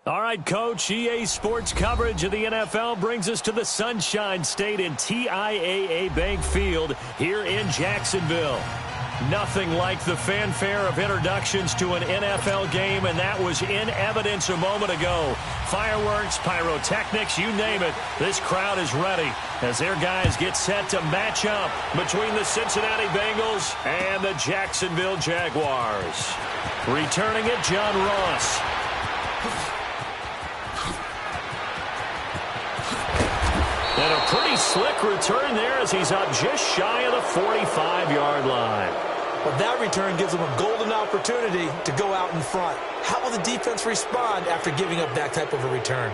All right, Coach, EA Sports coverage of the NFL brings us to the Sunshine State in TIAA Bank Field here in Jacksonville. Nothing like the fanfare of introductions to an NFL game, and that was in evidence a moment ago. Fireworks, pyrotechnics, you name it. This crowd is ready as their guys get set to match up between the Cincinnati Bengals and the Jacksonville Jaguars. Returning it, John Ross. And a pretty slick return there as he's up just shy of the 45-yard line. Well, that return gives him a golden opportunity to go out in front. How will the defense respond after giving up that type of a return?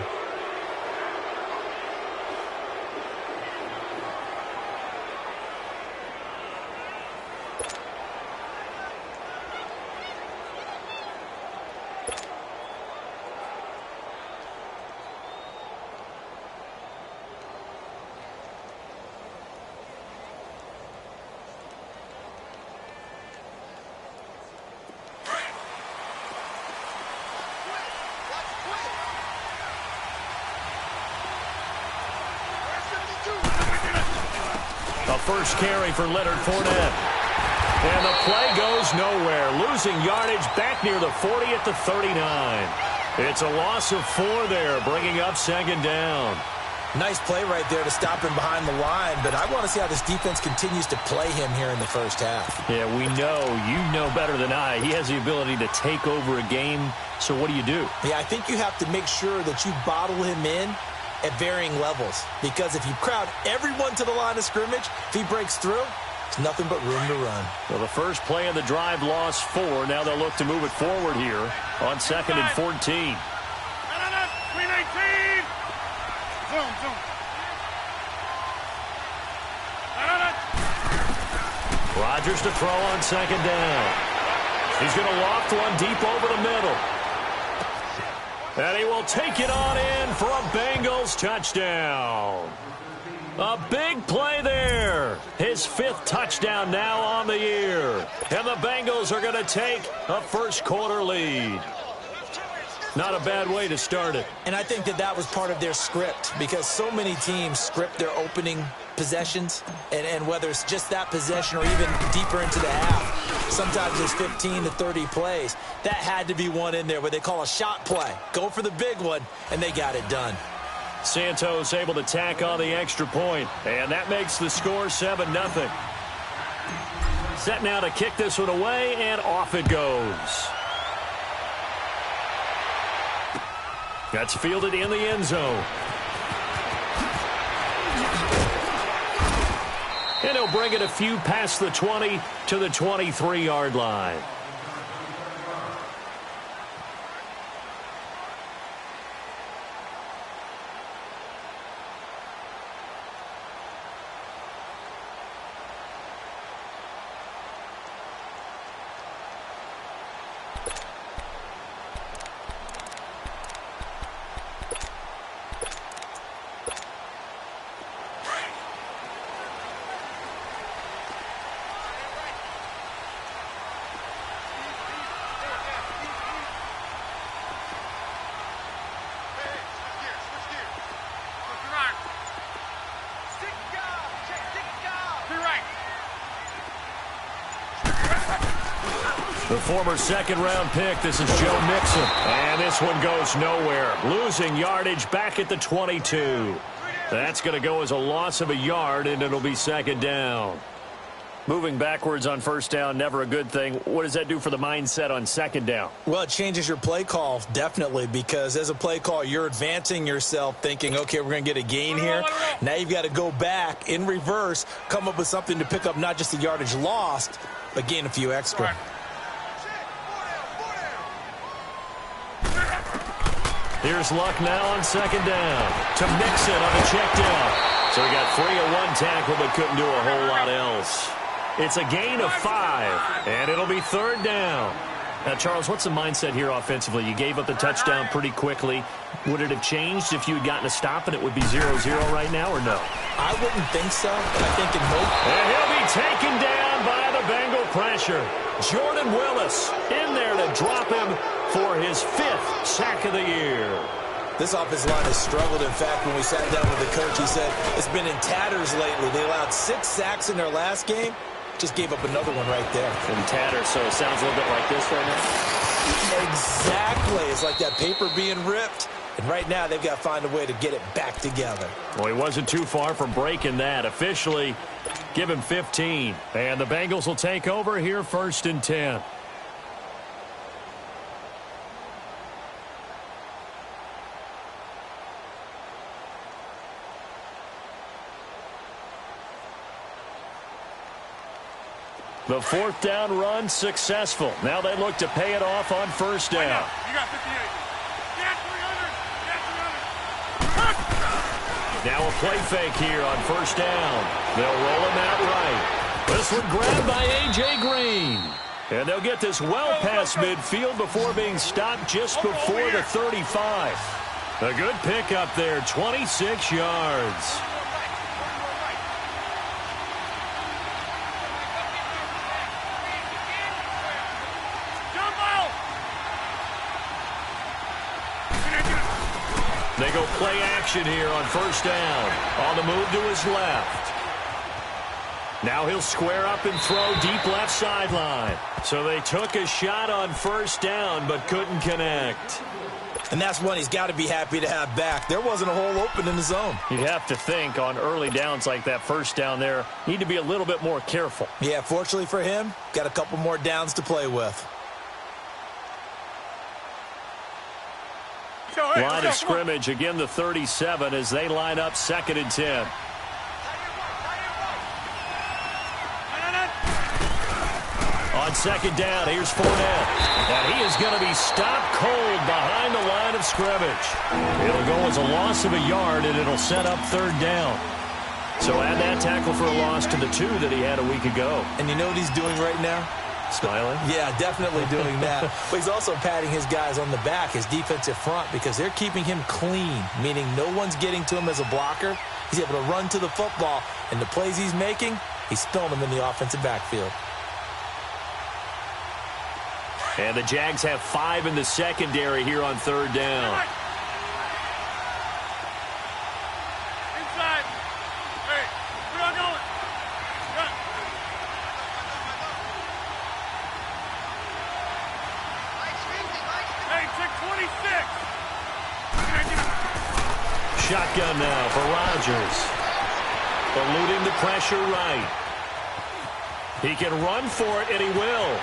A first carry for Leonard Fournette. And the play goes nowhere. Losing yardage back near the 40 at the 39. It's a loss of 4 there, bringing up second down. Nice play right there to stop him behind the line, but I want to see how this defense continues to play him here in the first half. Yeah, we know. You know better than I. He has the ability to take over a game, so what do you do? Yeah, I think you have to make sure that you bottle him in at varying levels, because if you crowd everyone to the line of scrimmage, if he breaks through, it's nothing but room to run. Well, the first play of the drive lost 4. Now they'll look to move it forward here on 2nd and 14. 319. Zoom. Rodgers to throw on 2nd down. He's going to loft one deep over the middle. And he will take it on in for a Bengals touchdown. A big play there. His 5th touchdown now on the year. And the Bengals are going to take a first-quarter lead. Not a bad way to start it. And I think that was part of their script, because so many teams script their opening possessions, and whether it's just that possession or even deeper into the half, sometimes there's 15 to 30 plays. That had to be one in there where they call a shot play. Go for the big one, and they got it done. Santos able to tack on the extra point, and that makes the score 7-0. Set now to kick this one away, and off it goes. That's fielded in the end zone. And he'll bring it a few past the 20 to the 23-yard line. The former second-round pick, this is Joe Mixon. And this one goes nowhere. Losing yardage back at the 22. That's going to go as a loss of a yard, and it'll be second down. Moving backwards on first down, never a good thing. What does that do for the mindset on second down? Well, it changes your play call, definitely, because as a play call, you're advancing yourself thinking, okay, we're going to get a gain here. Now you've got to go back in reverse, come up with something to pick up not just the yardage lost, but gain a few extra. Here's Luck now on second down to Mixon on the check down. So he got free of one tackle but couldn't do a whole lot else. It's a gain of 5, and it'll be third down. Now, Charles, what's the mindset here offensively? You gave up the touchdown pretty quickly. Would it have changed if you had gotten a stop and it would be 0-0 right now, or no? I wouldn't think so, but I think in hope. And he'll be taken down by the Bengal pressure. Jordan Willis in there to drop him for his 5th sack of the year. This offensive line has struggled. In fact, when we sat down with the coach, he said it's been in tatters lately. They allowed 6 sacks in their last game. Just gave up another one right there. In tatters, so it sounds a little bit like this right now. Exactly. It's like that paper being ripped. And right now, they've got to find a way to get it back together. Well, he wasn't too far from breaking that. Officially, give him 15. And the Bengals will take over here 1st and 10. The 4th down run successful. Now they look to pay it off on 1st down. You got 58. Now a play fake here on 1st down. They'll roll him out right. This one grabbed by A.J. Green. And they'll get this well past midfield before being stopped just before the 35. A good pickup there, 26 yards. They go play action here on 1st down. On the move to his left. Now he'll square up and throw deep left sideline. So they took a shot on 1st down but couldn't connect. And that's one he's got to be happy to have back. There wasn't a hole open in the zone. You'd have to think on early downs like that 1st down there, need to be a little bit more careful. Yeah, fortunately for him, got a couple more downs to play with. Line of scrimmage, again the 37 as they line up 2nd and 10. On 2nd down, here's Fournette. And he is going to be stopped cold behind the line of scrimmage. It'll go as a loss of a yard, and it'll set up 3rd down. So add that tackle for a loss to the 2 that he had a week ago. And you know what he's doing right now? Smiling? Yeah, definitely doing that. But he's also patting his guys on the back, his defensive front, because they're keeping him clean, meaning no one's getting to him as a blocker. He's able to run to the football, and the plays he's making, he's spilling them in the offensive backfield. And the Jags have 5 in the secondary here on 3rd down. Inside. Hey, we're not going. Run. Hey, check 26. Shotgun now for Rodgers. Eluding the pressure right. He can run for it, and he will.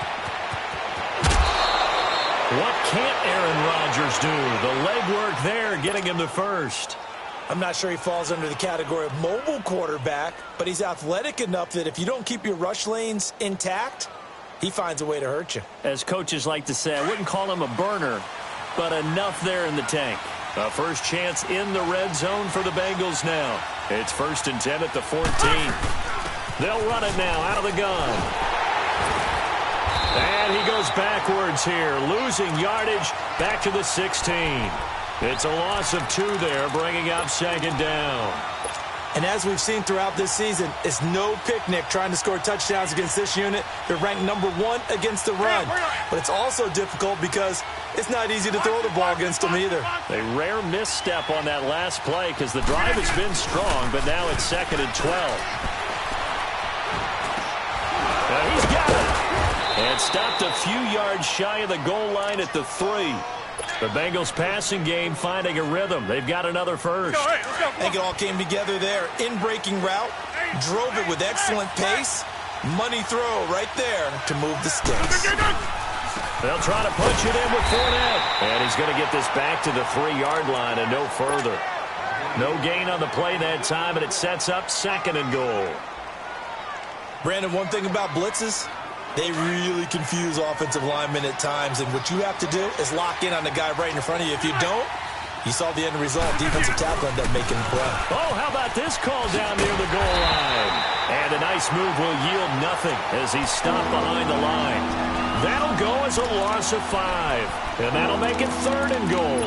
What can't Aaron Rodgers do? The legwork there getting him to 1st. I'm not sure he falls under the category of mobile quarterback, but he's athletic enough that if you don't keep your rush lanes intact, he finds a way to hurt you. As coaches like to say, I wouldn't call him a burner, but enough there in the tank. A 1st chance in the red zone for the Bengals now. It's 1st and 10 at the 14. They'll run it now out of the gun. And he goes backwards here, losing yardage back to the 16. It's a loss of 2 there, bringing up 2nd down. And as we've seen throughout this season, it's no picnic trying to score touchdowns against this unit. They're ranked number 1 against the run. But it's also difficult because it's not easy to throw the ball against them either. A rare misstep on that last play because the drive has been strong, but now it's 2nd and 12. And he's got it. And stopped a few yards shy of the goal line at the 3. The Bengals passing game finding a rhythm. They've got another 1st. I think it all came together there. In-breaking route, drove it with excellent pace. Money throw right there to move the sticks. They'll try to punch it in with Fournette. And he's going to get this back to the 3-yard line and no further. No gain on the play that time, and it sets up 2nd and goal. Brandon, one thing about blitzes, they really confuse offensive linemen at times, and what you have to do is lock in on the guy right in front of you. If you don't, you saw the end result. Defensive tackle ended up making the play. Oh, how about this call down near the goal line? And a nice move will yield nothing as he's stopped behind the line. That'll go as a loss of 5, and that'll make it 3rd and goal.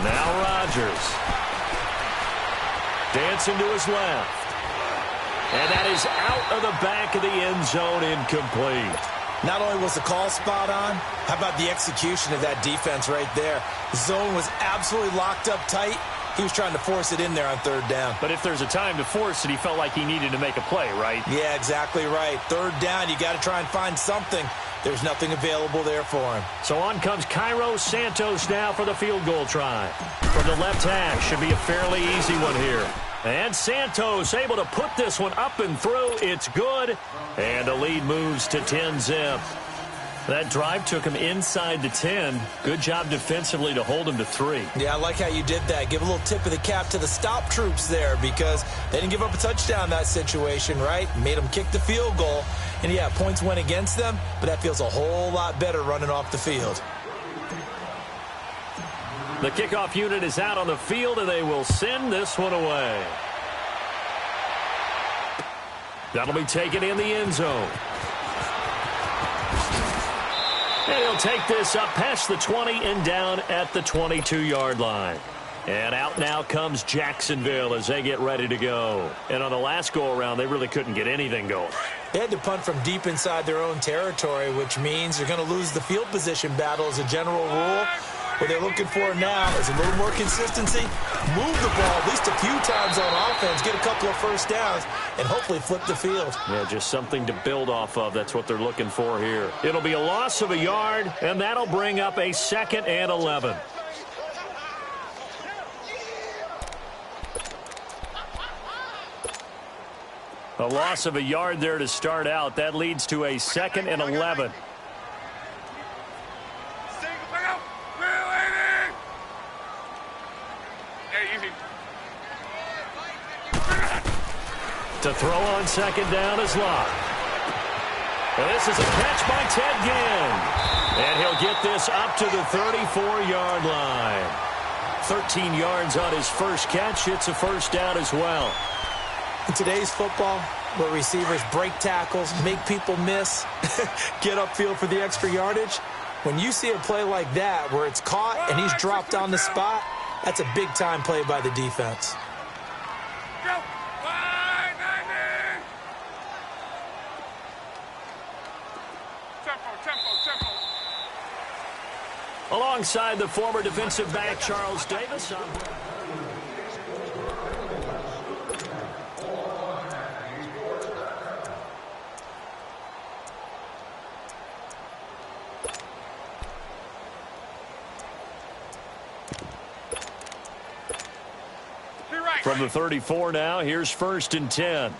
Now Rodgers. Dancing to his left. And that is out of the back of the end zone, incomplete. Not only was the call spot on, how about the execution of that defense right there? The zone was absolutely locked up tight. He was trying to force it in there on third down. But if there's a time to force it, he felt like he needed to make a play, right? Yeah, exactly right. Third down, you got to try and find something. There's nothing available there for him. So on comes Cairo Santos now for the field goal try. From the left hash, should be a fairly easy one here. And Santos able to put this one up and through. It's good. And the lead moves to 10-zip. That drive took him inside the 10. Good job defensively to hold him to 3. Yeah, I like how you did that. Give a little tip of the cap to the stop troops there because they didn't give up a touchdown in that situation, right? Made them kick the field goal. And, yeah, points went against them, but that feels a whole lot better running off the field. The kickoff unit is out on the field, and they will send this one away. That'll be taken in the end zone. And he'll take this up past the 20 and down at the 22-yard line. And out now comes Jacksonville as they get ready to go. And on the last go-around, they really couldn't get anything going. They had to punt from deep inside their own territory, which means they're going to lose the field position battle as a general rule. What they're looking for now is a little more consistency, move the ball at least a few times on offense, get a couple of first downs, and hopefully flip the field. Yeah, just something to build off of. That's what they're looking for here. It'll be a loss of a yard, and that'll bring up a 2nd and 11. A loss of a yard there to start out. That leads to a 2nd and 11. To throw on 2nd down is Locke. And this is a catch by Ted Ginn. And he'll get this up to the 34-yard line. 13 yards on his first catch. It's a first down as well. In today's football, where receivers break tackles, make people miss, get upfield for the extra yardage, when you see a play like that where it's caught and he's dropped on the spot, that's a big-time play by the defense. Alongside the former defensive back, Charles Davis. From the 34 now, here's 1st and 10.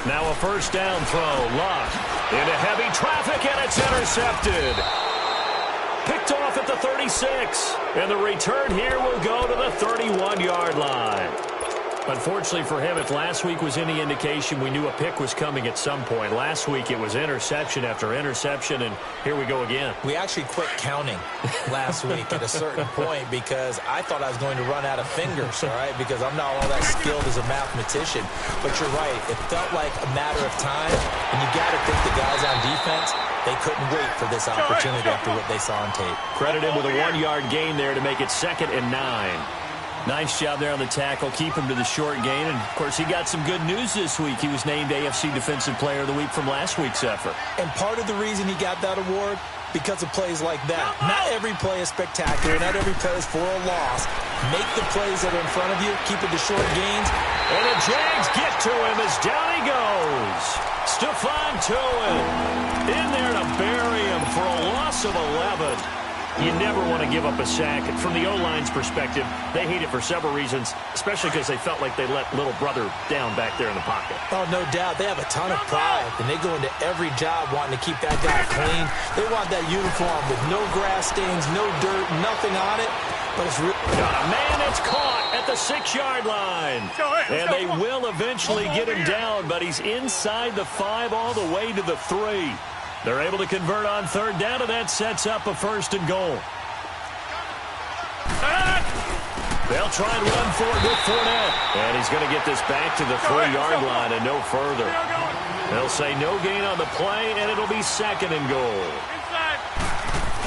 Now a first down throw. Locke into heavy traffic, and it's intercepted. Picked off at the 36. And the return here will go to the 31-yard line. Unfortunately for him, if last week was any indication, we knew a pick was coming at some point. Last week it was interception after interception, and here we go again. We actually quit counting last week at a certain point because I thought I was going to run out of fingers, all right, because I'm not all that skilled as a mathematician. But you're right. It felt like a matter of time, and you got to think the guys on defense, they couldn't wait for this opportunity after what they saw on tape. Credit him with a 1-yard gain there to make it 2nd and 9. Nice job there on the tackle. Keep him to the short gain. And, of course, he got some good news this week. He was named AFC Defensive Player of the Week from last week's effort. And part of the reason he got that award, because of plays like that. Not every play is spectacular. Not every play is for a loss. Make the plays that are in front of you. Keep it to short gains. And the Jags get to him as down he goes. Stephon Tuitt in there to bury him for a loss of 11. You never want to give up a sack. And from the O-line's perspective, they hate it for several reasons, especially because they felt like they let little brother down back there in the pocket. Oh, no doubt. They have a ton of pride, and they go into every job wanting to keep that guy clean. They want that uniform with no grass stains, no dirt, nothing on it. But it's really... Got a man that's caught at the 6-yard line. And they will eventually get him down, but he's inside the 5 all the way to the 3. They're able to convert on third down, and that sets up a 1st and goal. They'll try and run for it with Fournette. And he's going to get this back to the 3-yard line and no further. They'll say no gain on the play, and it'll be 2nd and goal.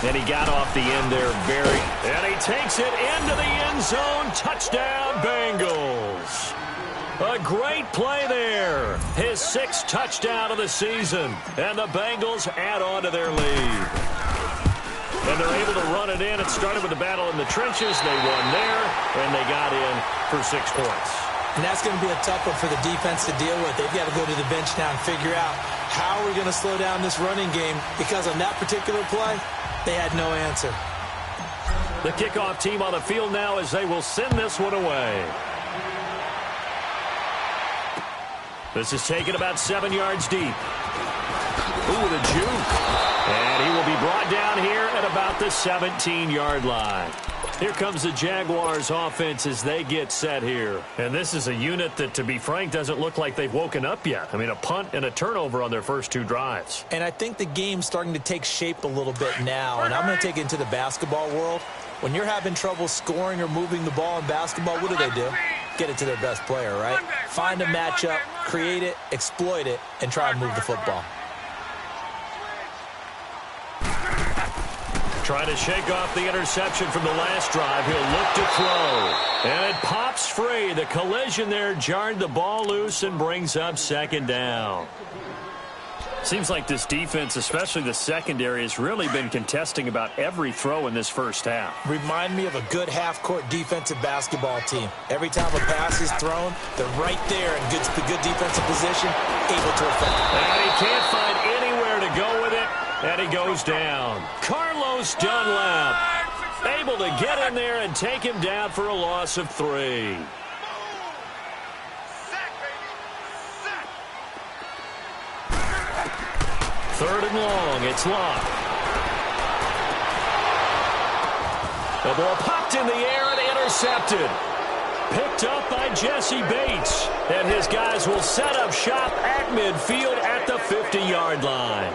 And he got off the end there very. And he takes it into the end zone. Touchdown, Bengals. A great play there. His 6th touchdown of the season. And the Bengals add on to their lead. And they're able to run it in. It started with the battle in the trenches. They won there, and they got in for 6 points. And that's going to be a tough one for the defense to deal with. They've got to go to the bench now and figure out how we're going to slow down this running game, because on that particular play, they had no answer. The kickoff team on the field now as they will send this one away. This is taken about 7 yards deep. Ooh, the juke. And he will be brought down here at about the 17-yard line. Here comes the Jaguars offense as they get set here. And this is a unit that, to be frank, doesn't look like they've woken up yet. I mean, a punt and a turnover on their first 2 drives. And I think the game's starting to take shape a little bit now. And I'm going to take it into the basketball world. When you're having trouble scoring or moving the ball in basketball, what do? Get it to their best player, right? Find a matchup, create it, exploit it, and try and move the football. Trying to shake off the interception from the last drive. He'll look to throw. And it pops free. The collision there jarred the ball loose and brings up 2nd down. Seems like this defense, especially the secondary, has really been contesting about every throw in this first half. Remind me of a good half-court defensive basketball team. Every time a pass is thrown, they're right there in good defensive position, able to affect. And he can't find anywhere to go with it, and he goes down. Carlos Dunlap able to get in there and take him down for a loss of 3. Third and long. It's Locke. The ball popped in the air and intercepted. Picked up by Jesse Bates. And his guys will set up shop at midfield at the 50-yard line.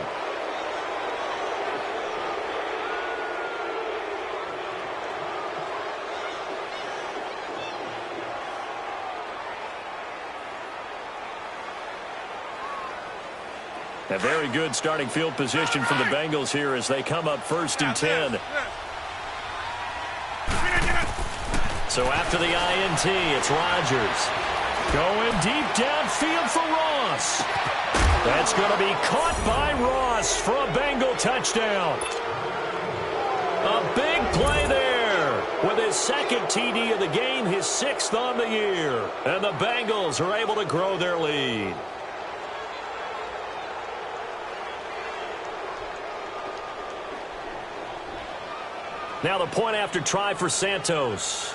A very good starting field position for the Bengals here as they come up 1st and 10. So after the INT, it's Rodgers. Going deep downfield for Ross. That's going to be caught by Ross for a Bengal touchdown. A big play there with his 2nd TD of the game, his 6th on the year. And the Bengals are able to grow their lead. Now the point after try for Santos.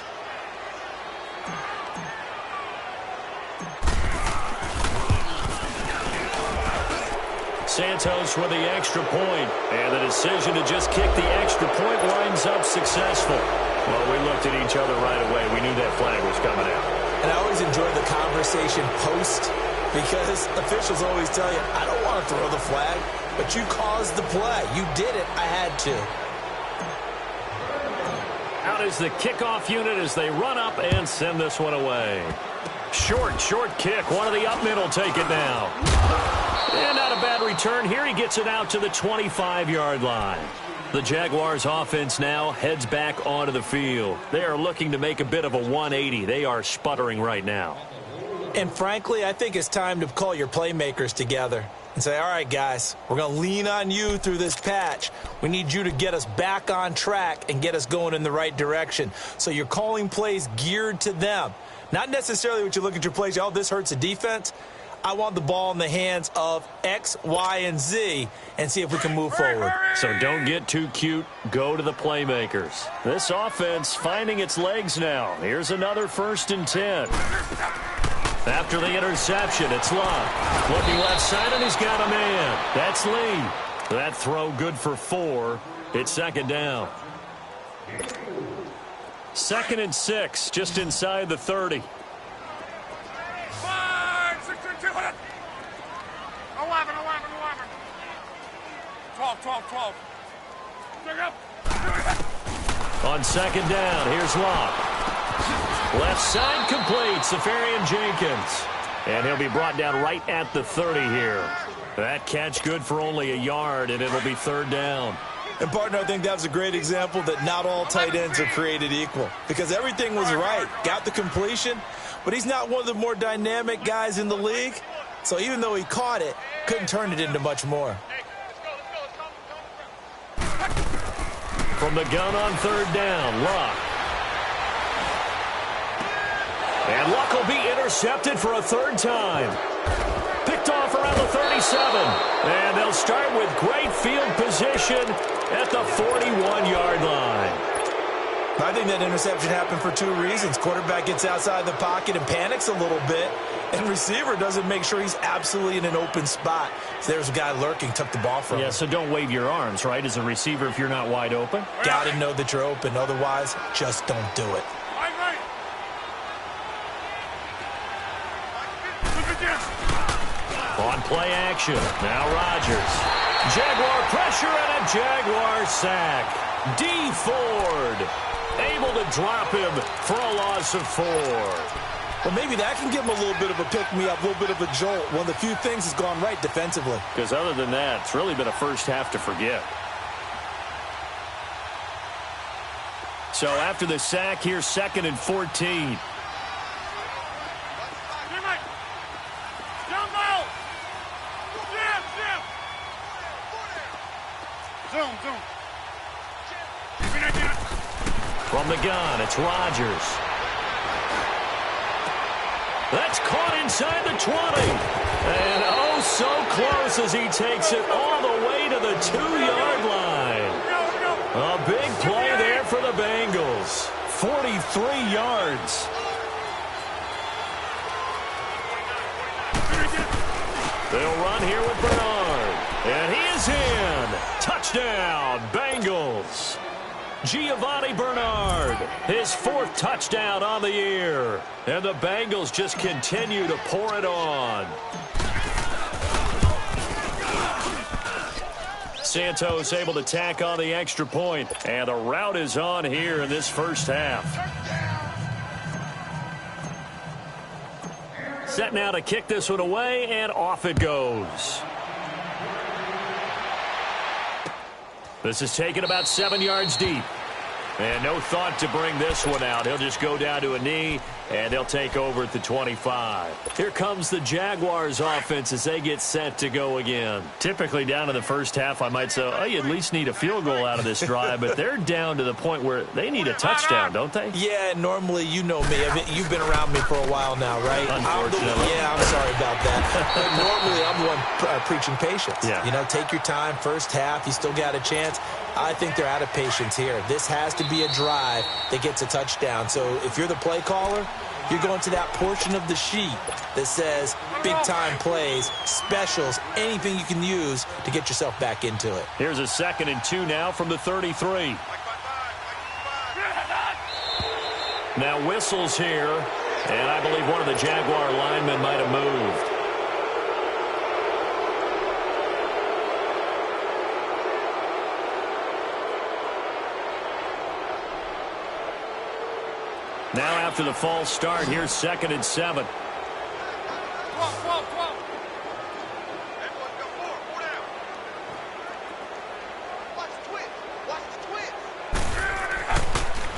Santos with the extra point. And the decision to just kick the extra point lines up successful. Well, we looked at each other right away. We knew that flag was coming out. And I always enjoy the conversation post, because officials always tell you, I don't want to throw the flag, but you caused the play. You did it. I had to. Out is the kickoff unit as they run up and send this one away. Short kick. One of the up men will take it now. And not a bad return here. He gets it out to the 25-yard line. The Jaguars offense now heads back onto the field. They are looking to make a bit of a 180. They are sputtering right now. And frankly, I think it's time to call your playmakers together and say, all right, guys, we're going to lean on you through this patch. We need you to get us back on track and get us going in the right direction. So you're calling plays geared to them. Not necessarily what you look at your plays, oh, this hurts the defense. I want the ball in the hands of X, Y, and Z and see if we can move forward. So don't get too cute. Go to the playmakers. This offense finding its legs now. Here's another 1st and 10. After the interception, it's Locke. Looking left side, and he's got a man. That's Lee. That throw good for 4. It's 2nd down. 2nd and 6, just inside the 30. 5, 6, 2, 11. 12. Check up. On second down, here's Locke. Left side complete, Safarian-Jenkins. And he'll be brought down right at the 30 here. That catch good for only a yard, and it'll be third down. And, partner, I think that was a great example that not all tight ends are created equal. Because everything was right. Got the completion, but he's not one of the more dynamic guys in the league. So even though he caught it, couldn't turn it into much more. From the gun on third down, Luck. And Luck will be intercepted for a third time. Picked off around the 37. And they'll start with great field position at the 41-yard line. I think that interception happened for two reasons. Quarterback gets outside the pocket and panics a little bit, and receiver doesn't make sure he's absolutely in an open spot. So there's a guy lurking, took the ball from him. Yeah, so don't wave your arms, right, as a receiver if you're not wide open. Got to know that you're open. Otherwise, just don't do it. On play action, now Rodgers. Jaguar pressure and a Jaguar sack. D. Ford able to drop him for a loss of 4. Well, maybe that can give him a little bit of a pick-me-up, a little bit of a jolt. One of the few things has gone right defensively. Because other than that, it's really been a first half to forget. So after the sack, here's 2nd and 14. Zoom. From the gun, it's Rodgers. That's caught inside the 20. And oh, so close as he takes it all the way to the 2-yard line. A big play there for the Bengals. 43 yards. They'll run here with Bernard. And he is in. Touchdown, Bengals. Giovanni Bernard, his 4th touchdown on the year. And the Bengals just continue to pour it on. Santos able to tack on the extra point. And the route is on here in this first half. Set now to kick this one away, and off it goes. This is taken about 7 yards deep. And no thought to bring this one out. He'll just go down to a knee, and they'll take over at the 25. Here comes the Jaguars offense as they get set to go again. Typically down in the first half, I might say, oh, you at least need a field goal out of this drive, but they're down to the point where they need a touchdown, don't they? Yeah, normally, you know me. I mean, you've been around me for a while now, right? Unfortunately. I'm sorry about that. But normally, I'm the one preaching patience. Yeah. You know, take your time. First half, you still got a chance. I think they're out of patience here. This has to be a drive that gets a touchdown. So if you're the play caller, you're going to that portion of the sheet that says big-time plays, specials, anything you can use to get yourself back into it. Here's a 2nd and 2 now from the 33. Now whistles here, and I believe one of the Jaguar linemen might have moved. Now after the false start, here's 2nd and 7. 12.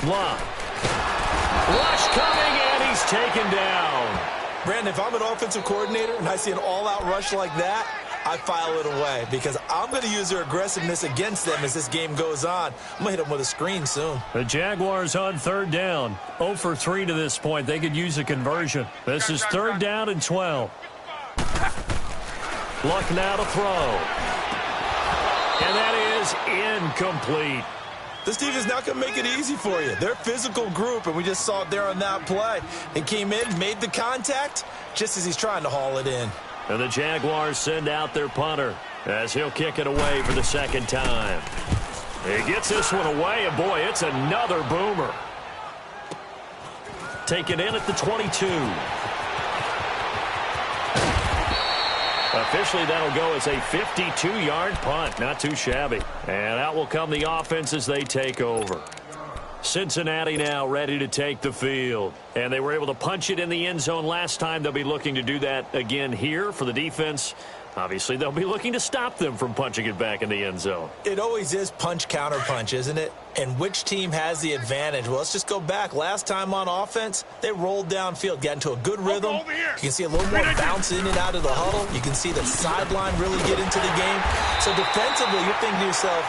Blunt. Rush coming, and he's taken down. Brandon, if I'm an offensive coordinator and I see an all-out rush like that, I file it away because I'm going to use their aggressiveness against them as this game goes on. I'm going to hit them with a screen soon. The Jaguars on third down. 0 for 3 to this point. They could use a conversion. This is 3rd down and 12. Luck now to throw. And that is incomplete. This team is not going to make it easy for you. They're a physical group, and we just saw it there on that play. They came in, made the contact, just as he's trying to haul it in. And the Jaguars send out their punter as he'll kick it away for the 2nd time. He gets this one away, and boy, it's another boomer. Taken in at the 22. Officially, that'll go as a 52-yard punt. Not too shabby. And out will come the offense as they take over. Cincinnati now ready to take the field. And they were able to punch it in the end zone last time. They'll be looking to do that again here for the defense. Obviously, they'll be looking to stop them from punching it back in the end zone. It always is punch-counter-punch, isn't it? And which team has the advantage? Well, let's just go back. Last time on offense, they rolled downfield, got into a good rhythm. You can see a little more bounce in and out of the huddle. You can see the sideline really get into the game. So defensively, you're thinking to yourself,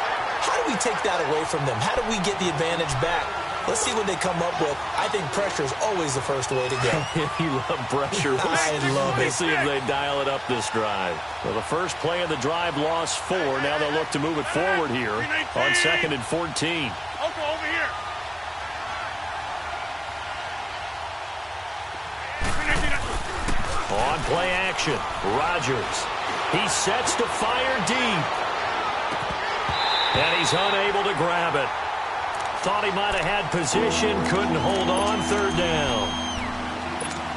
how do we take that away from them? How do we get the advantage back? Let's see what they come up with. I think pressure is always the first way to go. You love pressure. I love it. Let's see if they dial it up this drive. Well, the first play of the drive lost 4. Now they'll look to move it forward here on 2nd and 14. Over here. On play action, Rodgers. He sets to fire deep. And he's unable to grab it. Thought he might have had position, couldn't hold on, 3rd down.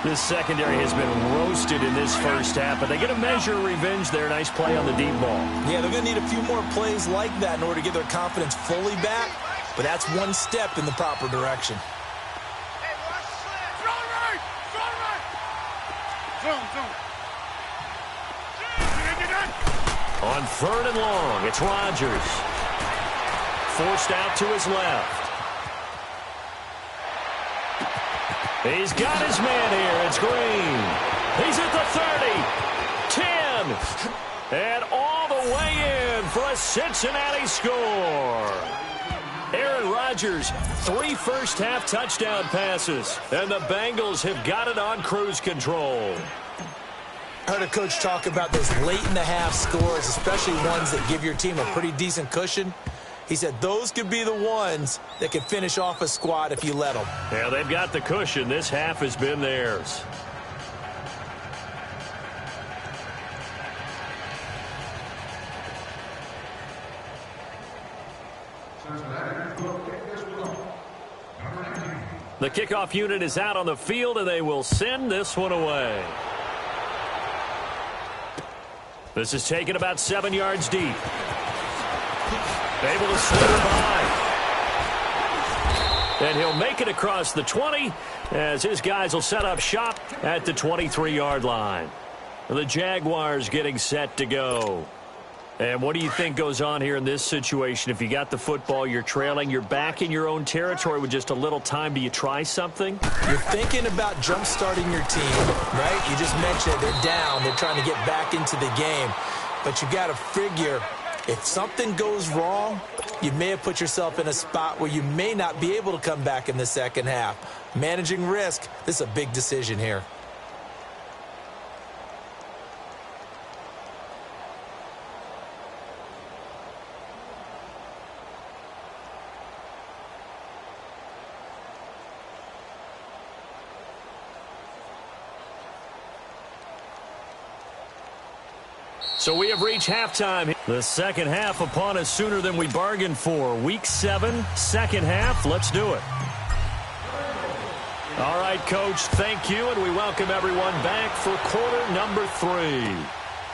This secondary has been roasted in this first half, but they get a measure of revenge there. Nice play on the deep ball. Yeah, they're going to need a few more plays like that in order to get their confidence fully back, but that's one step in the proper direction. On 3rd and long, it's Rodgers. Forced out to his left. He's got his man here. It's Green. He's at the 30, 10, and all the way in for a Cincinnati score. Aaron Rodgers, 3 first-half touchdown passes, and the Bengals have got it on cruise control. I heard a coach talk about those late-in-the-half scores, especially ones that give your team a pretty decent cushion. He said those could be the ones that could finish off a squad if you let them. Yeah, they've got the cushion. This half has been theirs. The kickoff unit is out on the field, and they will send this one away. This is taken about 7 yards deep. Able to slither by. And he'll make it across the 20 as his guys will set up shop at the 23-yard line. The Jaguars getting set to go. And what do you think goes on here in this situation? If you got the football, you're trailing, you're back in your own territory with just a little time. Do you try something? You're thinking about jump-starting your team, right? You just mentioned they're down. They're trying to get back into the game. But you got to figure, if something goes wrong, you may have put yourself in a spot where you may not be able to come back in the second half. Managing risk, this is a big decision here. So we have reached halftime. The second half upon us sooner than we bargained for. Week 7, second half. Let's do it. All right, Coach, thank you, and we welcome everyone back for quarter number 3.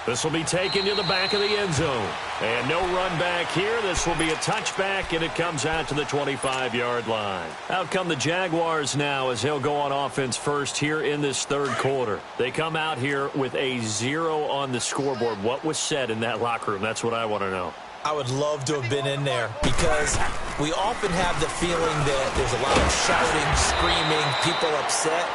This will be taken to the back of the end zone. And no run back here. This will be a touchback, and it comes out to the 25-yard line. Out come the Jaguars now as they'll go on offense first here in this third quarter. They come out here with a 0 on the scoreboard. What was said in that locker room? That's what I want to know. I would love to have been in there because we often have the feeling that there's a lot of shouting, screaming, people upset.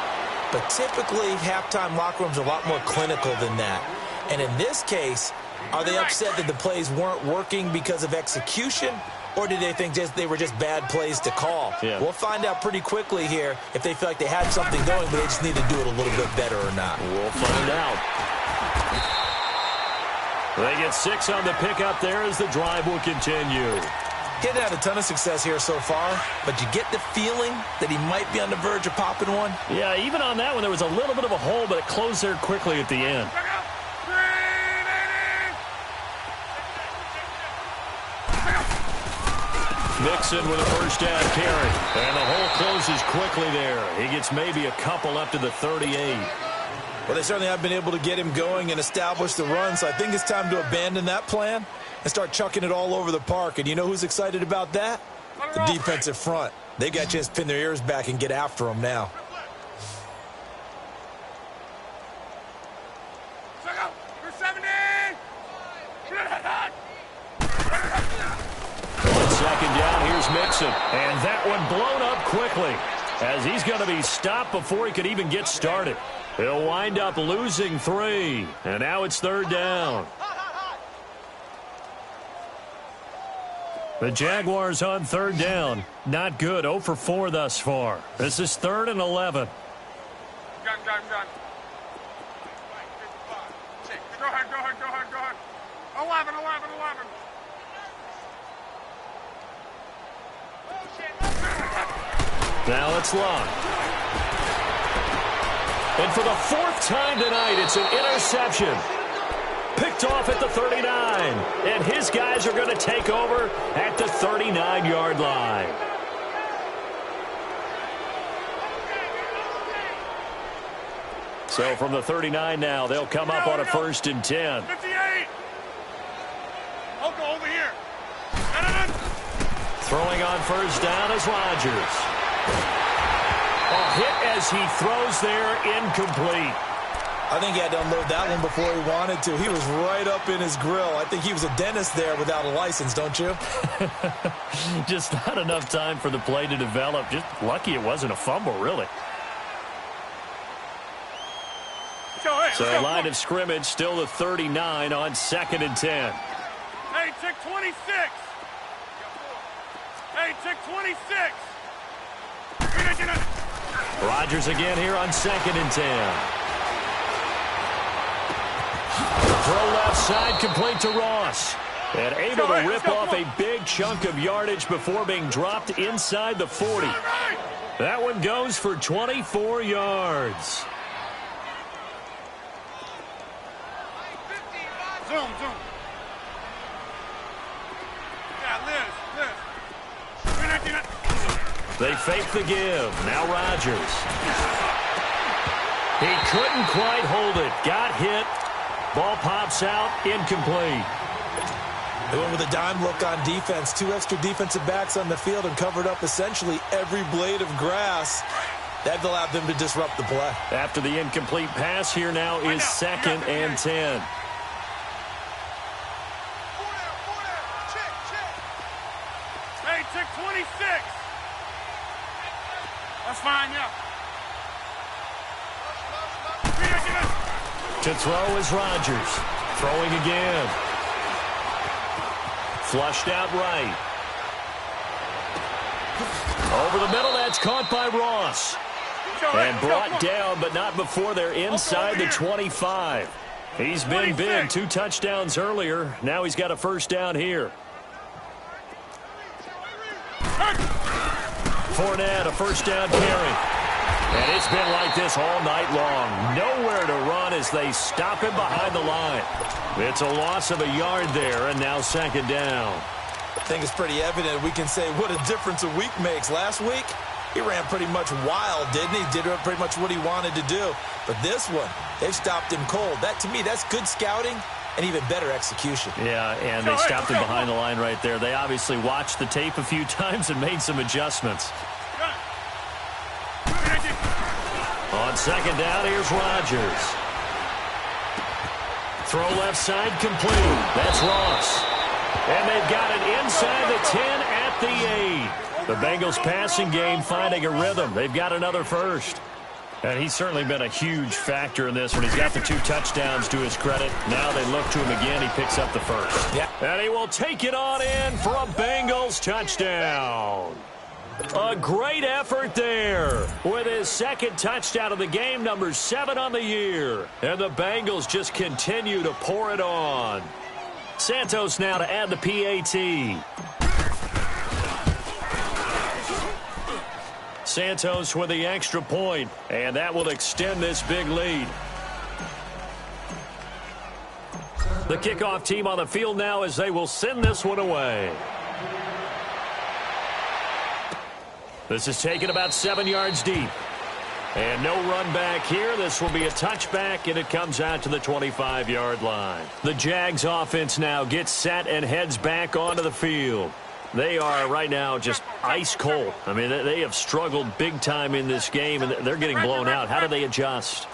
But typically, halftime locker rooms are a lot more clinical than that. And in this case, are they upset that the plays weren't working because of execution, or did they think they were just bad plays to call? Yeah. We'll find out pretty quickly here if they feel like they had something going, but they just need to do it a little bit better or not. We'll find out. They get 6 on the pickup there as the drive will continue. Getting had a ton of success here so far, but you get the feeling that he might be on the verge of popping one? Yeah, even on that one, there was a little bit of a hole, but it closed there quickly at the end. Mixon with a first down carry. And the hole closes quickly there. He gets maybe a couple up to the 38. Well, they certainly have been able to get him going and establish the run, so I think it's time to abandon that plan and start chucking it all over the park. And you know who's excited about that? The defensive front. They got a chance to pin their ears back and get after him now. On second down, here's Mixon. And that one blown up quickly as he's going to be stopped before he could even get started. He'll wind up losing 3. And now it's third down. The Jaguars on third down. Not good. 0 for 4 thus far. This is 3rd and 11. Gun. Go ahead. 11. Now it's Long. And for the 4th time tonight, it's an interception. Picked off at the 39. And his guys are going to take over at the 39-yard line. So from the 39 now, they'll come up on a 1st and 10. 58. I'll go over here. Throwing on first down is Rodgers. A hit as he throws there, incomplete. I think he had to unload that one before he wanted to. He was right up in his grill. I think he was a dentist there without a license, don't you? Just not enough time for the play to develop. Just lucky it wasn't a fumble, really. So line of scrimmage still the 39 on 2nd and 10. Hey, check 26. Hey, check 26. Rodgers again here on 2nd and 10. Throw left side, complete to Ross. And able to rip off a big chunk of yardage before being dropped inside the 40. That one goes for 24 yards. Zoom. Yeah, Liz. They fake the give. Now Rodgers. He couldn't quite hold it. Got hit. Ball pops out. Incomplete. They went with a dime look on defense. 2 extra defensive backs on the field and covered up essentially every blade of grass. That allowed them to disrupt the play. After the incomplete pass, here now is 2nd and 10. Hey, check 26. That's fine, yeah. To throw is Rodgers. Throwing again. Flushed out right. Over the middle, that's caught by Ross. And brought down, but not before they're inside the 25. He's been big. 2 touchdowns earlier. Now he's got a first down here. Fournette, a first down carry. And it's been like this all night long. Nowhere to run as they stop him behind the line. It's a loss of a yard there, and now 2nd down. I think it's pretty evident. We can say what a difference a week makes. Last week, he ran pretty much wild, didn't he? Did pretty much what he wanted to do. But this one, they've stopped him cold. That, to me, that's good scouting and even better execution. Yeah, and they stopped him behind the line right there. They obviously watched the tape a few times and made some adjustments. On 2nd down, here's Rodgers. Throw left side, complete. That's Ross. And they've got it inside the 10 at the 8. The Bengals passing game finding a rhythm. They've got another first. And he's certainly been a huge factor in this one. He's got the 2 touchdowns to his credit. Now they look to him again. He picks up the first. Yeah. And he will take it on in for a Bengals touchdown. A great effort there with his 2nd touchdown of the game, number 7 on the year. And the Bengals just continue to pour it on. Santos now to add the PAT. Santos with the extra point, and that will extend this big lead. The kickoff team on the field now as they will send this one away. This is taken about 7 yards deep. And no run back here. This will be a touchback, and it comes out to the 25-yard line. The Jags offense now gets set and heads back onto the field. They are right now just ice cold. I mean, they have struggled big time in this game, and they're getting blown out. How do they adjust?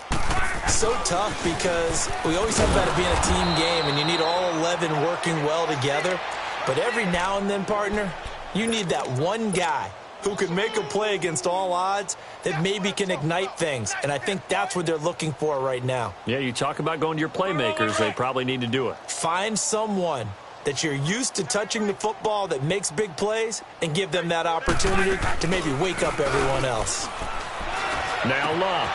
So tough because we always talk about it being a team game, and you need all 11 working well together. But every now and then, partner, you need that one guy who can make a play against all odds that maybe can ignite things. And I think that's what they're looking for right now. Yeah, you talk about going to your playmakers. They probably need to do it. Find someone that you're used to touching the football that makes big plays and give them that opportunity to maybe wake up everyone else. Now Love.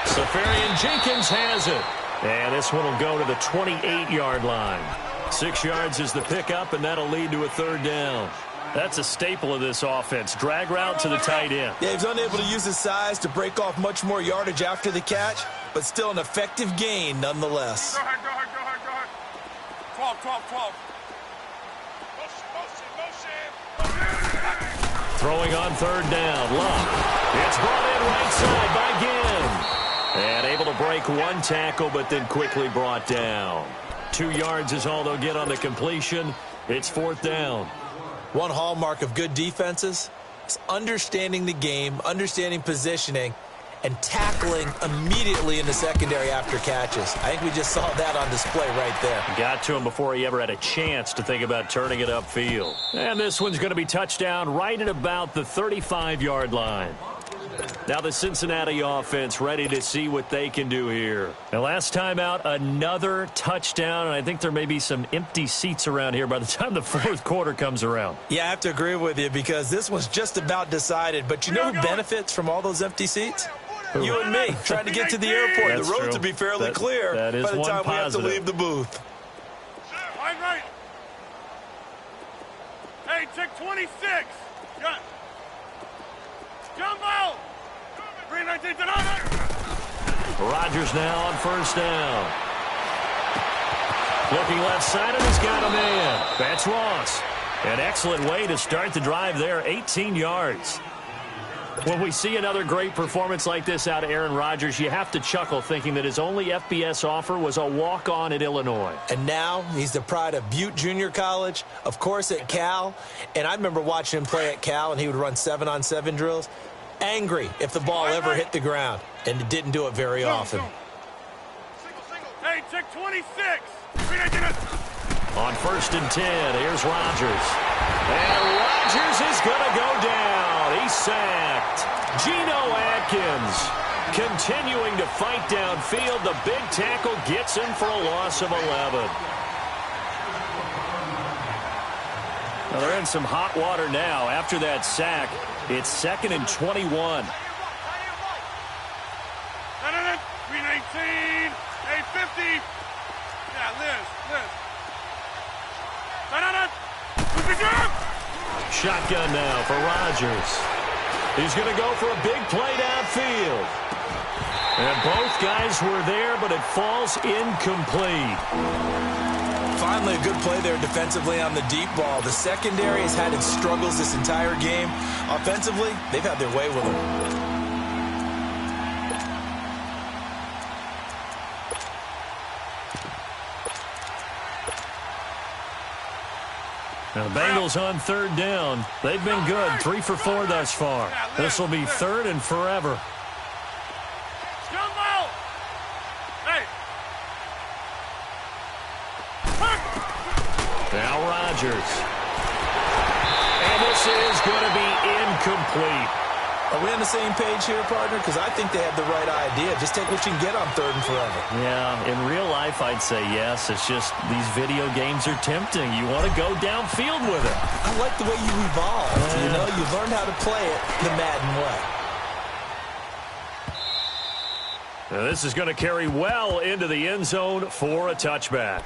Safarian Jenkins has it. And this one will go to the 28-yard line. 6 yards is the pickup, and that'll lead to a third down. That's a staple of this offense. Drag route to the tight end. Yeah, he's unable to use his size to break off much more yardage after the catch, but still an effective gain nonetheless. Go ahead, go ahead, go ahead, go ahead. 12, 12, 12. Motion. Throwing on third down. Love. It's brought in right side by Ginn. And able to break one tackle, but then quickly brought down. 2 yards is all they'll get on the completion. It's fourth down. One hallmark of good defenses is understanding the game, understanding positioning, and tackling immediately in the secondary after catches. I think we just saw that on display right there. Got to him before he ever had a chance to think about turning it upfield. And this one's going to be touchdown right at about the 35-yard line. Now the Cincinnati offense ready to see what they can do here. Now last time out, another touchdown, and I think there may be some empty seats around here by the time the fourth quarter comes around. Yeah, I have to agree with you because this was just about decided. But you know who benefits from all those empty seats? Who? You and me, trying to get to the airport. That's the roads true. will be fairly clear that is by the one time positive. we have to leave the booth. Right. Hey, check 26. Got it. Jump out. 319 to Rodgers now on first down. Looking left side, and he's got a man. That's Ross. An excellent way to start the drive there, 18 yards. When we see another great performance like this out of Aaron Rodgers, you have to chuckle thinking that his only FBS offer was a walk-on at Illinois. And now he's the pride of Butte Junior College, of course at Cal. And I remember watching him play at Cal, and he would run 7-on-7 drills. Angry if the ball ever hit the ground, and it didn't do it very often. Hey, check 26. On first and 10, here's Rodgers. And Rodgers is going to go down. He's sacked. Geno Atkins continuing to fight downfield. The big tackle gets him for a loss of 11. Well, they're in some hot water now after that sack. It's 2nd and 21. 319. Hey, 50. Yeah, Liz. Shotgun now for Rodgers. He's going to go for a big play downfield. And both guys were there, but it falls incomplete. Finally, a good play there defensively on the deep ball. The secondary has had its struggles this entire game. Offensively, they've had their way with them. Now the Bengals on third down. They've been good, 3 for 4 thus far. This will be third and forever. Now Rodgers. And this is going to be incomplete. Are we on the same page here, partner? Because I think they have the right idea. Just take what you can get on third and forever. Yeah, in real life, I'd say yes. It's just these video games are tempting. You want to go downfield with it. I like the way you evolved. You know, you learned how to play it the Madden way. Now this is going to carry well into the end zone for a touchback.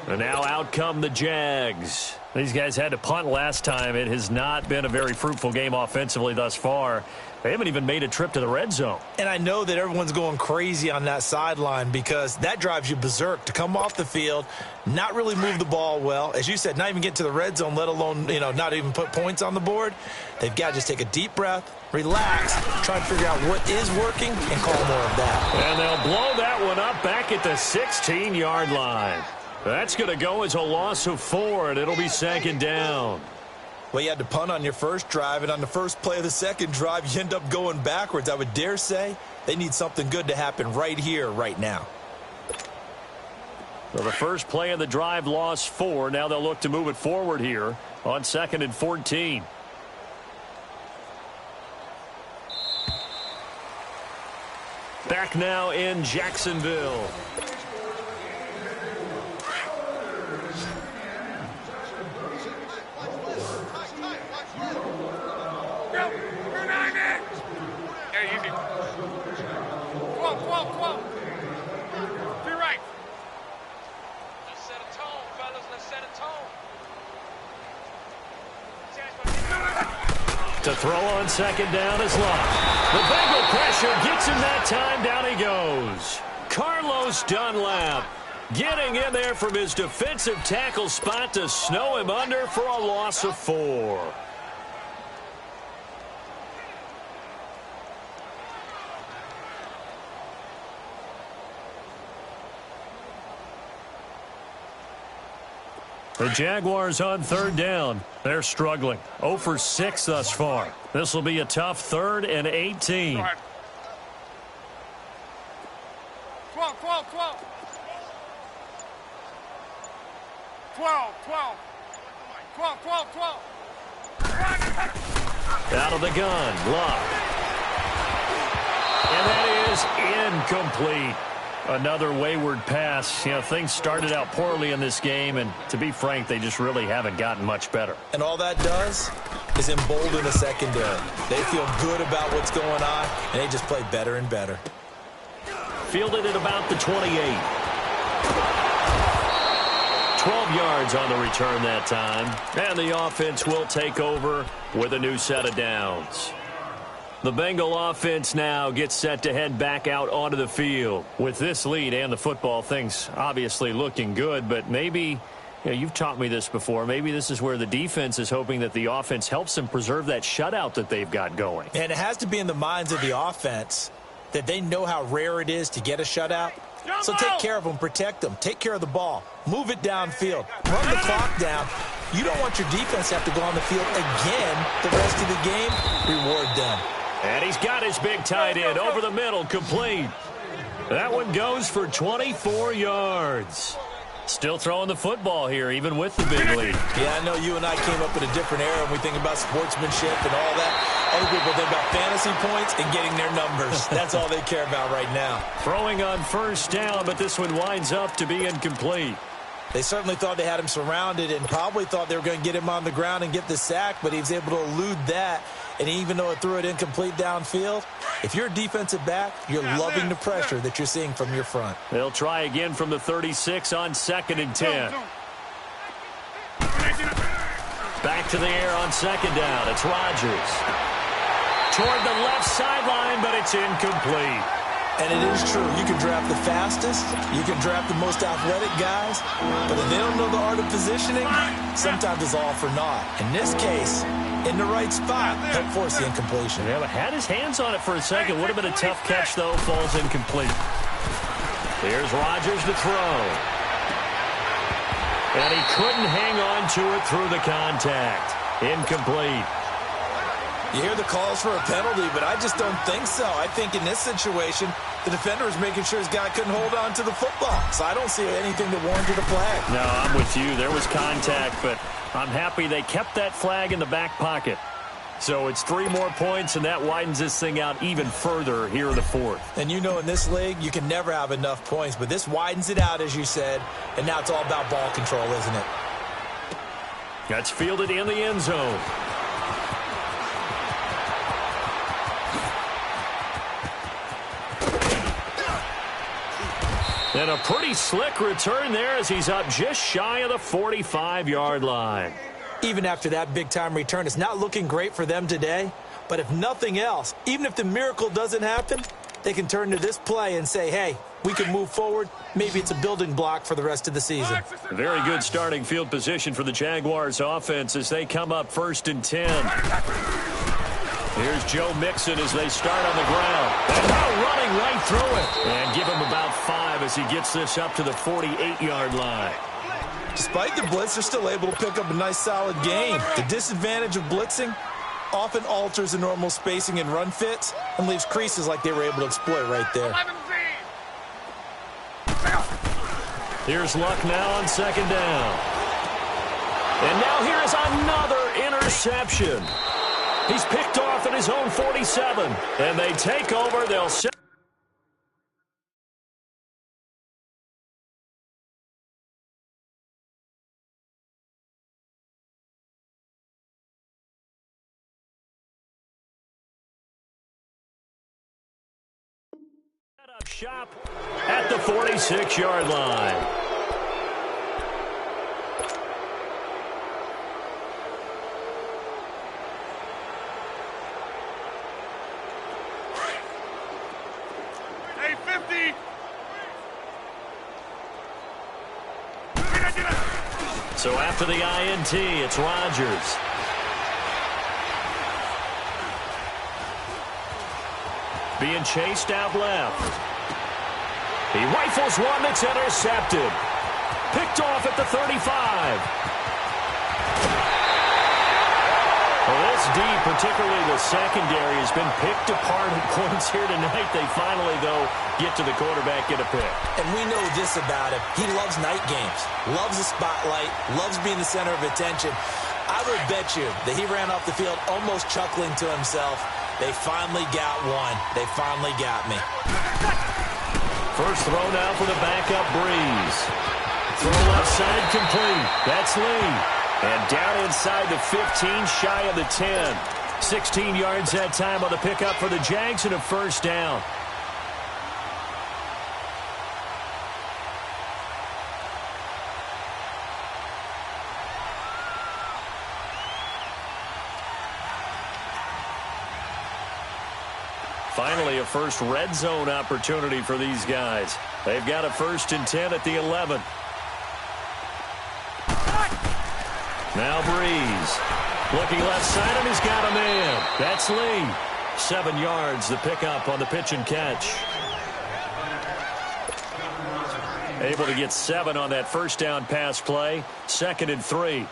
And now out come the Jags. These guys had to punt last time. It has not been a very fruitful game offensively thus far. They haven't even made a trip to the red zone. And I know that everyone's going crazy on that sideline because that drives you berserk to come off the field, not really move the ball well. As you said, not even get to the red zone, let alone, not even put points on the board. They've got to just take a deep breath, relax, try and figure out what is working, and call more of that. And they'll blow that one up back at the 16-yard line. That's going to go as a loss of 4, and it'll be second down. Well, you had to punt on your first drive, and on the first play of the second drive, you end up going backwards. I would dare say they need something good to happen right here, right now. So the first play of the drive lost 4. Now they'll look to move it forward here on 2nd and 14. Back now in Jacksonville. To throw on second down is Love. The Bengal pressure gets him that time. Down he goes. Carlos Dunlap getting in there from his defensive tackle spot to snow him under for a loss of 4. The Jaguars on 3rd down. They're struggling. 0 for 6 thus far. This will be a tough 3rd and 18. 12, 12, 12. 12, 12. 12, 12, 12. Out of the gun. Love. And that is incomplete. Another wayward pass. Things started out poorly in this game, and to be frank, they just really haven't gotten much better. And all that does is embolden the secondary. They feel good about what's going on, and they just play better and better. Fielded at about the 28. 12 yards on the return that time. And the offense will take over with a new set of downs. The Bengal offense now gets set to head back out onto the field. With this lead and the football, things obviously looking good, but maybe, you've taught me this before, maybe this is where the defense is hoping that the offense helps them preserve that shutout that they've got going. And it has to be in the minds of the offense that they know how rare it is to get a shutout. So take care of them, protect them, take care of the ball, move it downfield, run the clock down. You don't want your defense to have to go on the field again the rest of the game. Reward them. And he's got his big tight end over the middle, complete. That one goes for 24 yards. Still throwing the football here, even with the big lead. Yeah, I know you and I came up in a different era when we think about sportsmanship and all that. Other people think about fantasy points and getting their numbers. That's all they care about right now. Throwing on 1st down, but this one winds up to be incomplete. They certainly thought they had him surrounded and probably thought they were going to get him on the ground and get the sack, but he was able to elude that. And even though it threw it incomplete downfield, if you're a defensive back, you're loving the pressure that you're seeing from your front. They'll try again from the 36 on 2nd and 10. Back to the air on 2nd down. It's Rodgers. Toward the left sideline, but it's incomplete. And it is true. You can draft the fastest. You can draft the most athletic guys. But if they don't know the art of positioning, sometimes it's all for naught. In this case, in the right spot, help force the incompletion. Yeah, but had his hands on it for a second. Would have been a tough catch, though. Falls incomplete. Here's Rodgers to throw. And he couldn't hang on to it through the contact. Incomplete. You hear the calls for a penalty, but I just don't think so. I think in this situation, the defender was making sure his guy couldn't hold on to the football. So I don't see anything that warranted a flag. No, I'm with you. There was contact, but I'm happy they kept that flag in the back pocket. So it's 3 more points, and that widens this thing out even further here in the 4th. And you know in this league, you can never have enough points, but this widens it out, as you said, and now it's all about ball control, isn't it? That's fielded in the end zone. And a pretty slick return there as he's up just shy of the 45-yard line. Even after that big-time return, it's not looking great for them today. But if nothing else, even if the miracle doesn't happen, they can turn to this play and say, hey, we can move forward. Maybe it's a building block for the rest of the season. Very good starting field position for the Jaguars offense as they come up 1st and 10. Here's Joe Mixon as they start on the ground. And now running right through it. And give him about 5 as he gets this up to the 48-yard line. Despite the blitz, they're still able to pick up a nice solid gain. The disadvantage of blitzing often alters the normal spacing and run fits and leaves creases like they were able to exploit right there. Here's Luck now on 2nd down. And now here's another interception. He's picked off at his own 47. And they take over. They'll set up shop at the 46-yard line. Hey, 50. So after the INT, it's Rodgers. Being chased out left. He rifles one that's intercepted. Picked off at the 35. Well, this D, particularly the secondary, has been picked apart at points here tonight. They finally, though, get to the quarterback, get a pick. And we know this about him. He loves night games, loves the spotlight, loves being the center of attention. I would bet you that he ran off the field almost chuckling to himself. They finally got one. They finally got me. First throw now for the backup Breeze. Throw left side complete. That's Lee. And down inside the 15, shy of the 10. 16 yards that time on the pickup for the Jags and a 1st down. Finally, a first red zone opportunity for these guys. They've got a 1st and 10 at the 11. Now Breeze. Looking left side, and he's got a man. That's Lee. 7 yards, the pickup on the pitch and catch. Able to get 7 on that 1st down pass play. 2nd and 3.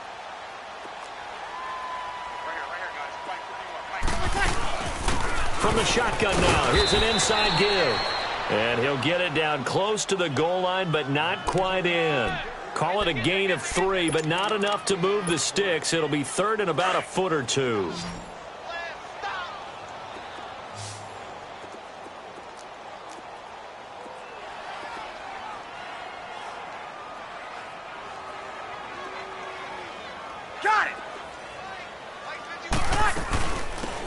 From the shotgun now, here's an inside give. And he'll get it down close to the goal line, but not quite in. Call it a gain of 3, but not enough to move the sticks. It'll be 3rd and about a foot or 2. Got it.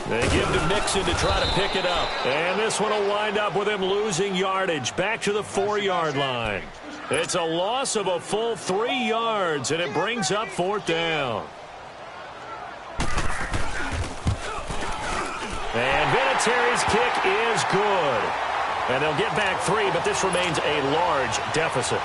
They give to Mixon to try to pick it up. And this one will wind up with him losing yardage back to the 4-yard line. It's a loss of a full 3 yards, and it brings up 4th down. And Vinatieri's kick is good. And they'll get back 3, but this remains a large deficit.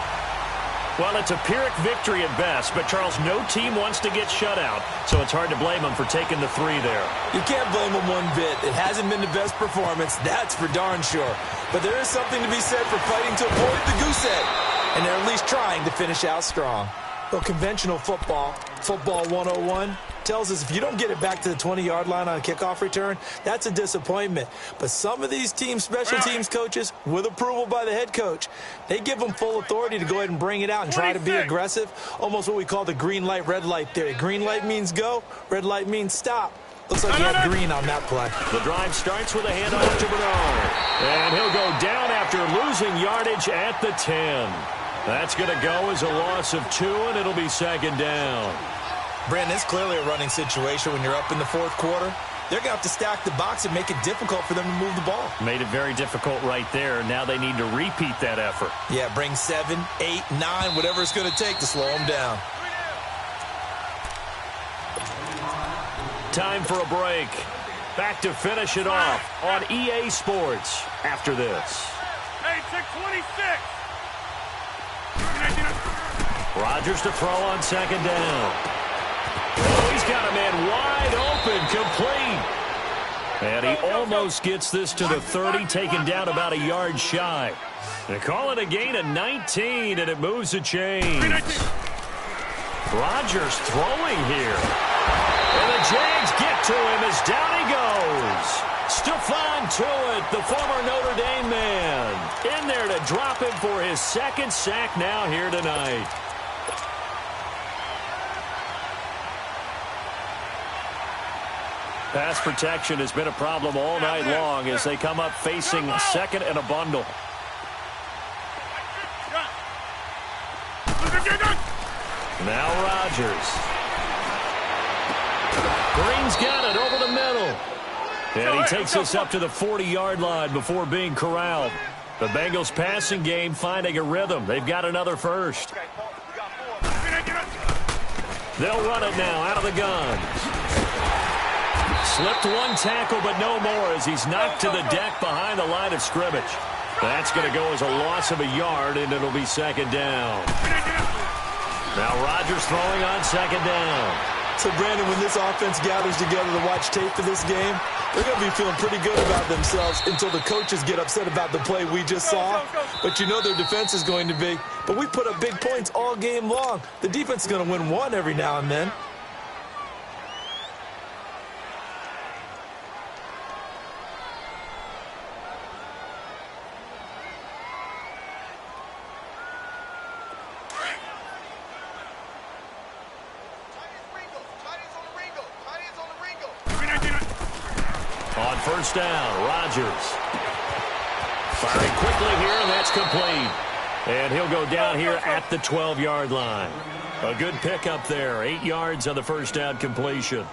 Well, it's a Pyrrhic victory at best, but, Charles, no team wants to get shut out, so it's hard to blame them for taking the 3 there. You can't blame them one bit. It hasn't been the best performance, that's for darn sure. But there is something to be said for fighting to avoid the goose egg, and they're at least trying to finish out strong. Well, conventional football 101, tells us if you don't get it back to the 20-yard line on a kickoff return, that's a disappointment. But some of these teams, special teams coaches, with approval by the head coach, they give them full authority to go ahead and bring it out and try to be aggressive, almost what we call the green light, red light theory. Green light means go, red light means stop. Looks like he had green on that play. The drive starts with a handoff to Bernard. And he'll go down after losing yardage at the 10. That's going to go as a loss of 2, and it'll be 2nd down. Brandon, it's clearly a running situation when you're up in the 4th quarter. they're going to have to stack the box and make it difficult for them to move the ball. Made it very difficult right there. Now they need to repeat that effort. Yeah, bring 7, 8, 9, whatever it's going to take to slow them down. Time for a break. Back to finish it off on EA Sports after this. Hey, check 26. Rodgers to throw on second down. Oh, he's got a man wide open, complete. And he almost gets this to the 30, taken down about a yard shy. They call it a gain of 19, and it moves the chains. Rodgers throwing here. And the Jags get to him as down he goes. Stephon Tuitt, the former Notre Dame man, in there to drop him for his second sack now here tonight. Pass protection has been a problem all night long as they come up facing second and a bundle. Now Rodgers. Green's got it over the middle. And he takes us up to the 40-yard line before being corralled. The Bengals passing game finding a rhythm. They've got another first. They'll run it now out of the gun. Slipped one tackle, but no more as he's knocked to the deck behind the line of scrimmage. That's going to go as a loss of a yard, and it'll be second down. Now Rodgers throwing on second down. So, Brandon, when this offense gathers together to watch tape for this game, they're going to be feeling pretty good about themselves until the coaches get upset about the play we just saw. But you know their defense is going to be. But we put up big points all game long. The defense is going to win one every now and then. On first down, Rodgers. Firing quickly here, and that's complete. And he'll go down here at the 12-yard line. A good pickup there. 8 yards on the first down completion.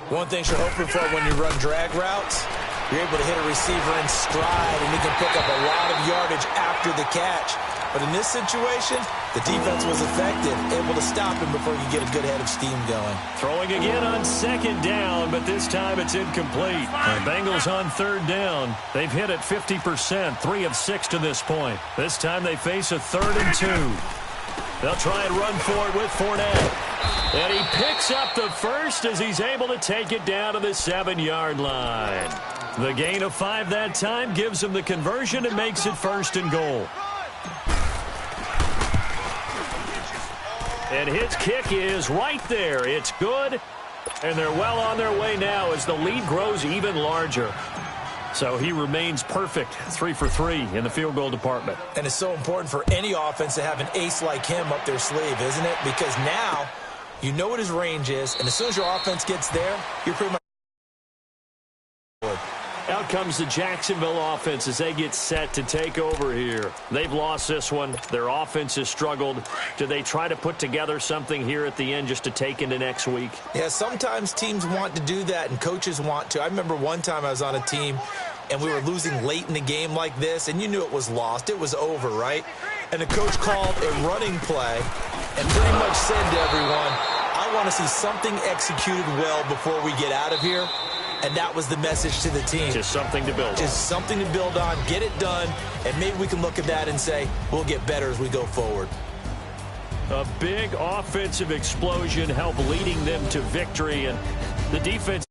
One thing you're hoping for when you run drag routes, you're able to hit a receiver in stride, and he can pick up a lot of yardage after the catch. But in this situation, the defense was effective, able to stop him before you get a good head of steam going. Throwing again on second down, but this time it's incomplete. The Bengals on third down. They've hit it 50%, 3 of 6 to this point. This time they face a 3rd and 2. They'll try and run for it with Fournette. And he picks up the first as he's able to take it down to the 7-yard line. The gain of 5 that time gives him the conversion and makes it 1st and goal. And his kick is right there. It's good, and they're well on their way now as the lead grows even larger. So he remains perfect, 3 for 3 in the field goal department. And it's so important for any offense to have an ace like him up their sleeve, isn't it? Because now you know what his range is, and as soon as your offense gets there, you're pretty much... Out comes the Jacksonville offense as they get set to take over here. They've lost this one. Their offense has struggled. Do they try to put together something here at the end just to take into next week? Yeah, sometimes teams want to do that and coaches want to. I remember one time I was on a team and we were losing late in the game like this, and you knew it was lost. It was over, right? And the coach called a running play and pretty much said to everyone, I want to see something executed well before we get out of here. And that was the message to the team. Just something to build on. Just something to build on, get it done, and maybe we can look at that and say, we'll get better as we go forward. A big offensive explosion helped leading them to victory, and the defense